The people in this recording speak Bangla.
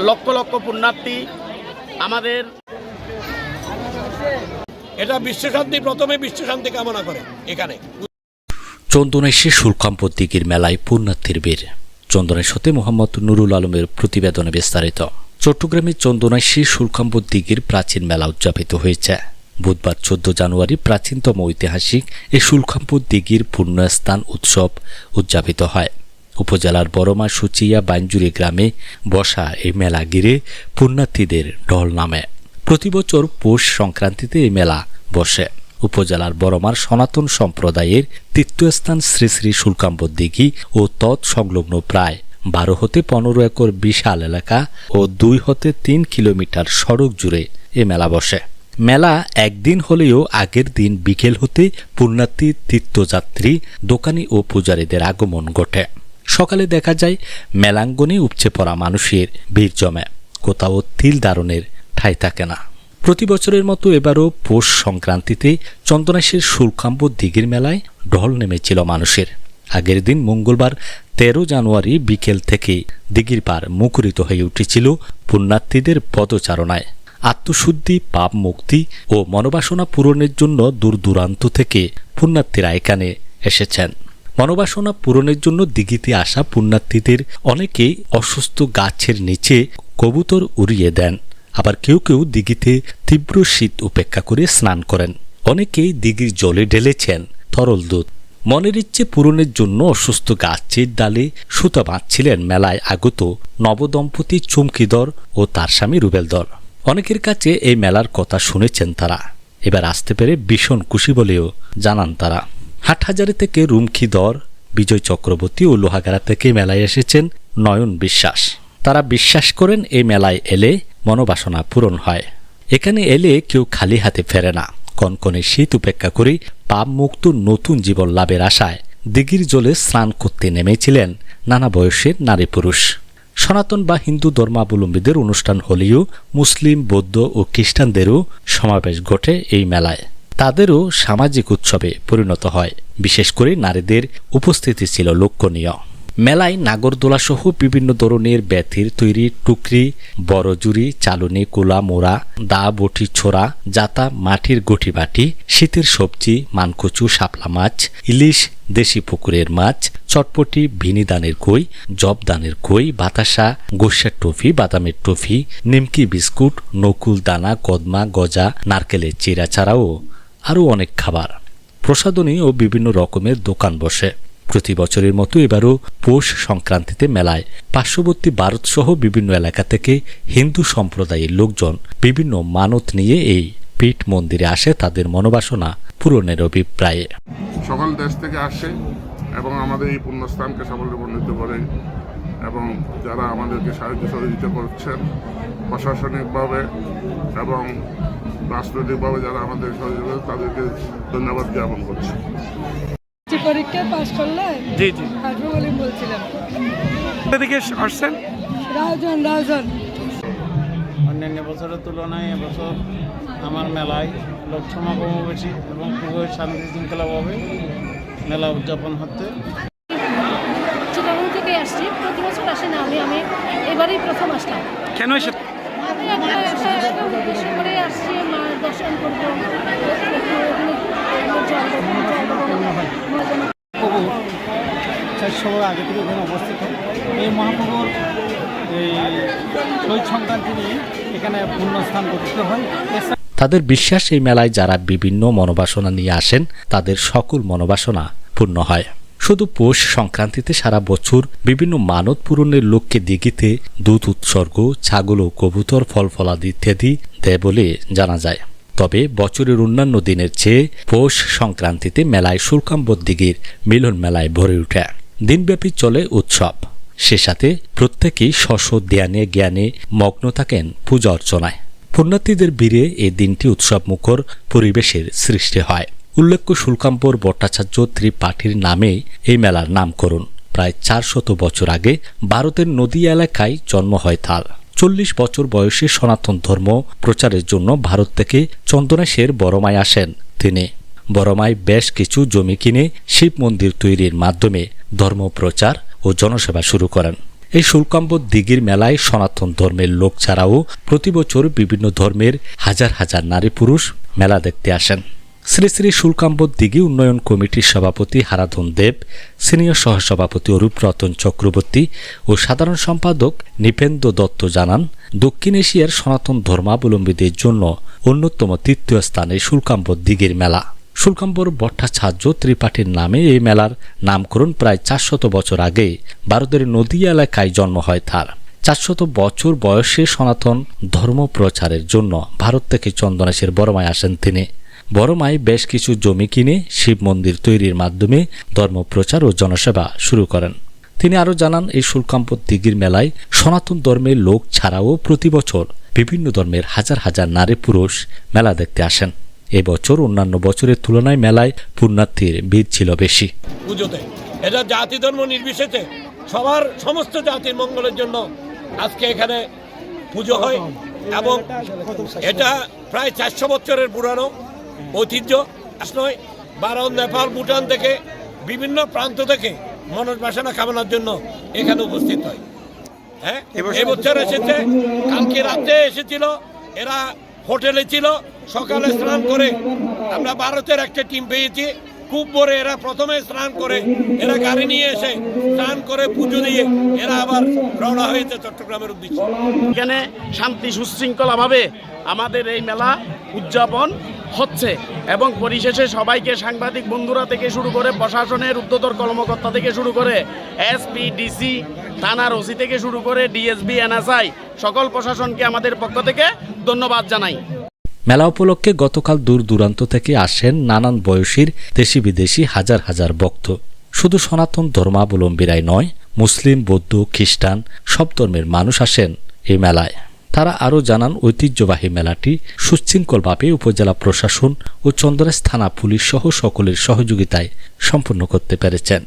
লক্ষ লক্ষ পুণ্যার্থী আমাদের এটা বিশ্বশান্তি, প্রথমে বিশ্বশান্তি কামনা করে। এখানে চন্দনেশ্বরী শুল্কাম্বর দিঘির মেলায় পুণ্যার্থীর ভিড়। চন্দনেশ্বরতে মোহাম্মদ নুরুল আলমের প্রতিবেদনে বিস্তারিত। চট্টগ্রামের চন্দনেশ্বরী শুল্কাম্বর দিঘির প্রাচীন মেলা উদযাপিত হয়েছে। বুধবার 14 জানুয়ারি প্রাচীনতম ঐতিহাসিক এই শুল্কাম্বর দিঘির পুণ্যস্থান উৎসব উদযাপিত হয়। উপজেলার বড়মা সুচিয়া বাইনজুরি গ্রামে বসা এই মেলা ঘিরে পুণ্যার্থীদের ঢল নামে। প্রতিবছর পৌষ সংক্রান্তিতে এই মেলা বসে। উপজেলার বড়মার সনাতন সম্প্রদায়ের তীর্থস্থান শ্রী শ্রী শুল্কাম্বর দিঘি ও তৎসংলগ্ন প্রায় 12 হতে 15 একর বিশাল এলাকা ও 2 হতে 3 কিলোমিটার সড়ক জুড়ে এ মেলা বসে। মেলা একদিন হলেও আগের দিন বিকেল হতে পুণ্যার্থী, তীর্থযাত্রী, দোকানি ও পূজারীদের আগমন ঘটে। সকালে দেখা যায় মেলাঙ্গনে উপচে পড়া মানুষের ভিড় জমে, কোথাও তিল ধারণের ঠাঁই থাকে না। প্রতি বছরের মতো এবারও পৌষ সংক্রান্তিতে চন্দনেশ্বরী শুল্কাম্বর দিঘির মেলায় ঢল নেমেছিল মানুষের। আগের দিন মঙ্গলবার 13 জানুয়ারি বিকেল থেকে দিঘির পার মুখরিত হয়ে উঠেছিল পুণ্যার্থীদের পদচারণায়। আত্মশুদ্ধি, পাপ মুক্তি ও মনোবাসনা পূরণের জন্য দূর দূরান্ত থেকে পুণ্যার্থীরা এখানে এসেছেন। মনোবাসনা পূরণের জন্য দিঘিতে আসা পুণ্যার্থীদের অনেকেই অসুস্থ গাছের নিচে কবুতর উড়িয়ে দেন, আবার কেউ কেউ দিঘিতে তীব্র শীত উপেক্ষা করে স্নান করেন। অনেকেই দিঘির জলে ঢেলেছেন তরল দুধ। মনের ইচ্ছে পূরণের জন্য অসুস্থ গাছের ডালে সুতা বাঁধছিলেন মেলায় আগত নবদম্পতি চুমকিদর ও তার স্বামী রুবেলদর। অনেকের কাছে এই মেলার কথা শুনেছেন তারা, এবার আসতে পেরে ভীষণ খুশি বলেও জানান তারা। হাটহাজারী থেকে রুমকিদর, বিজয় চক্রবর্তী ও লোহাগাড়া থেকে মেলায় এসেছেন নয়ন বিশ্বাস। তারা বিশ্বাস করেন এই মেলায় এলে মনোবাসনা পূরণ হয়। এখানে এলে কেউ খালি হাতে ফেরে না। কনকনে শীত উপেক্ষা করে পাপ মুক্ত নতুন জীবন লাভের আশায় দিঘির জলে স্নান করতে নেমেছিলেন নানা বয়সের নারী পুরুষ। সনাতন বা হিন্দু ধর্মাবলম্বীদের অনুষ্ঠান হলেও মুসলিম, বৌদ্ধ ও খ্রিস্টানদেরও সমাবেশ ঘটে এই মেলায়। তাদেরও সামাজিক উৎসবে পরিণত হয়। বিশেষ করে নারীদের উপস্থিতি ছিল লক্ষণীয়। মেলায় নাগরদোলা সহ বিভিন্ন ধরনের বেতের তৈরি টুকরি, বড়জুরি, চালনি, কুলা, মোড়া, দা, বটি, ছোড়া, জাতা, মাটির গঠি বাটি, শীতের সবজি, মানকচু, শাপলা মাছ, ইলিশ, দেশি পুকুরের মাছ, চটপটি, ভিনিদানের কই, জবদানের কই, বাতাসা, গোস্যার টফি, বাদামের টফি, নিমকি বিস্কুট, নকুল দানা, কদমা, গজা, নারকেলের চিরা ছাড়াও আরও অনেক খাবার, প্রসাধনী ও বিভিন্ন রকমের দোকান বসে। প্রতি বছরের মতো এবারও পৌষ সংক্রান্তিতে মেলায় পার্শ্ববর্তী ভারত সহ বিভিন্ন এলাকা থেকে হিন্দু সম্প্রদায়ের লোকজন বিভিন্ন মানত নিয়ে এই পীঠ মন্দিরে আসে তাদের মনোবাসনা পূরণের অভিপ্রায়ে। সকল দেশ থেকে আসে এবং আমাদের এই পুণ্যস্থানকে সাফল্যমণ্ডিত করে, এবং যারা আমাদেরকে সাহায্য সহযোগিতা করছেন প্রশাসনিকভাবে এবং রাজনৈতিকভাবে যারা আমাদের সহযোগিতা করে তাদেরকে ধন্যবাদ জ্ঞাপন করছি। পরীক্ষা পাস করলে জি জি আসবো বলে বলছিলাম। এদিকে আসছেন রাউজান অন্যান্য বছরের তুলনায় এবছর আমার মেলায় লোক সমাগমও বেশি এবং খুবই শান্তি শৃঙ্খলাভাবে মেলা উদযাপন হচ্ছে। চিটাগং থেকে আসছি, প্রতি বছর আসি না, আমি এবারেই প্রথম আসলাম। কেন এসে উদ্দেশ্য করে আসছি, মা দর্শন করবো, সবার আগে থেকে এখানে অবস্থিত। এই মহাপ্রভুর এই শহীদ সংক্রান্তি নিয়ে এখানে পুণ্যস্থান গঠিত হয়। তাদের বিশ্বাস এই মেলায় যারা বিভিন্ন মনোবাসনা নিয়ে আসেন তাদের সকল মনোবাসনা পূর্ণ হয়। শুধু পৌষ সংক্রান্তিতে সারা বছর বিভিন্ন মানত পূরণের লক্ষ্যে দিঘিতে দুধ উৎসর্গ, ছাগল ও কবুতর, ফল ফলাদি ইত্যাদি দেয় বলে জানা যায়। তবে বছরের অন্যান্য দিনের চেয়ে পৌষ সংক্রান্তিতে মেলায় শুল্কাম্বর দিঘির মিলন মেলায় ভরে ওঠে। দিনব্যাপী চলে উৎসব। সে সাথে প্রত্যেকেই স্ব ধ্যানে জ্ঞানে মগ্ন থাকেন পূজা অর্চনায়। পুণ্যার্থীদের ভিড়ে এই দিনটি উৎসব মুখর পরিবেশের সৃষ্টি হয়। উল্লেখ্য, শুল্কাম্বর ভট্টাচার্য ত্রিপাঠীর নামে এই মেলার নামকরণ। প্রায় 400 বছর আগে ভারতের নদী এলাকায় জন্ম হয় তার। 40 বছর বয়সে সনাতন ধর্ম প্রচারের জন্য ভারত থেকে চন্দনেশ্বর বড়মায় আসেন তিনি। বড়মায় বেশ কিছু জমি কিনে শিব মন্দির তৈরির মাধ্যমে ধর্ম প্রচার ও জনসেবা শুরু করেন। এই শুল্কাম্ব দিঘির মেলায় সনাতন ধর্মের লোক ছাড়াও প্রতি বছর বিভিন্ন ধর্মের হাজার হাজার নারী পুরুষ মেলা দেখতে আসেন। শ্রী শ্রী শুল্কাম্ব দিঘি উন্নয়ন কমিটির সভাপতি হারাধন দেব, সিনিয়র সহসভাপতি অরূপ রতন চক্রবর্তী ও সাধারণ সম্পাদক নিপেন্দ্র দত্ত জানান, দক্ষিণ এশিয়ার সনাতন ধর্মাবলম্বীদের জন্য অন্যতম তীর্থস্থান এই শুল্কাম্ব দিঘির মেলা। শুল্কাম্বর ভট্টাচার্য ত্রিপাঠীর নামে এই মেলার নামকরণ প্রায় 400 বছর আগে ভারতের নদীয়া এলাকায় জন্ম হয় তার। 400 বছর বয়সে সনাতন ধর্ম প্রচারের জন্য ভারত থেকে চন্দনেশের বড়মায় আসেন তিনি। বড়মায় বেশ কিছু জমি কিনে শিব মন্দির তৈরির মাধ্যমে ধর্ম প্রচার ও জনসেবা শুরু করেন। তিনি আরও জানান, এই শুল্কাম্ব দিঘির মেলায় সনাতন ধর্মের লোক ছাড়াও প্রতি বছর বিভিন্ন ধর্মের হাজার হাজার নারী পুরুষ মেলা দেখতে আসেন। এবছর অন্যান্য বছরের তুলনায় মেলায় পুণ্যার্থীর ভিড় ছিল বেশি। পুজোতে এটা জাতি ধর্ম নির্বিশেষে সবার সমস্ত জাতির মঙ্গলের জন্য আজকে এখানে পুজো হয় এবং এটা প্রায় 400 বছরের পুরানো ঐতিহ্য। নয়, ভারত, নেপাল, ভুটান থেকে বিভিন্ন প্রান্ত থেকে মনস্বাসনা কামনার জন্য এখানে উপস্থিত হয়। হ্যাঁ, এবছর এসেছে, কালকে রাতে এসেছিল, এরা হোটেলে ছিল। সকালে স্নান করে আমরা ভারতের একটা টিম পেয়েছি, খুব ভোরে এরা প্রথমে স্নান করে এরা গাড়ি নিয়ে এসে স্নান করে পুজো দিয়ে এরা আবার রওনা হয়েছে চট্টগ্রামের উদ্দেশ্যে। এখানে শান্তি সুশৃঙ্খলাভাবে আমাদের এই মেলা উদযাপন হচ্ছে এবং পরিশেষে সবাইকে সাংবাদিক বন্ধুরা থেকে শুরু করে প্রশাসনের ঊর্ধ্বতর কর্মকর্তা থেকে শুরু করে এসপি, ডিসি, থানার ওসি থেকে শুরু করে ডিএসবি, এনএসআই সকল প্রশাসনকে আমাদের পক্ষ থেকে ধন্যবাদ জানাই। মেলা উপলক্ষে গতকাল দূর দূরান্ত থেকে আসেন নানান বয়সীর দেশি বিদেশি হাজার হাজার ভক্ত। শুধু সনাতন ধর্মাবলম্বীরাই নয়, মুসলিম, বৌদ্ধ, খ্রিস্টান সব ধর্মের মানুষ আসেন এই মেলায়। তারা আরও জানান, ঐতিহ্যবাহী মেলাটি সুশৃঙ্খলভাবে উপজেলা প্রশাসন ও চন্দনেশ থানা পুলিশ সহ সকলের সহযোগিতায় সম্পন্ন করতে পেরেছেন।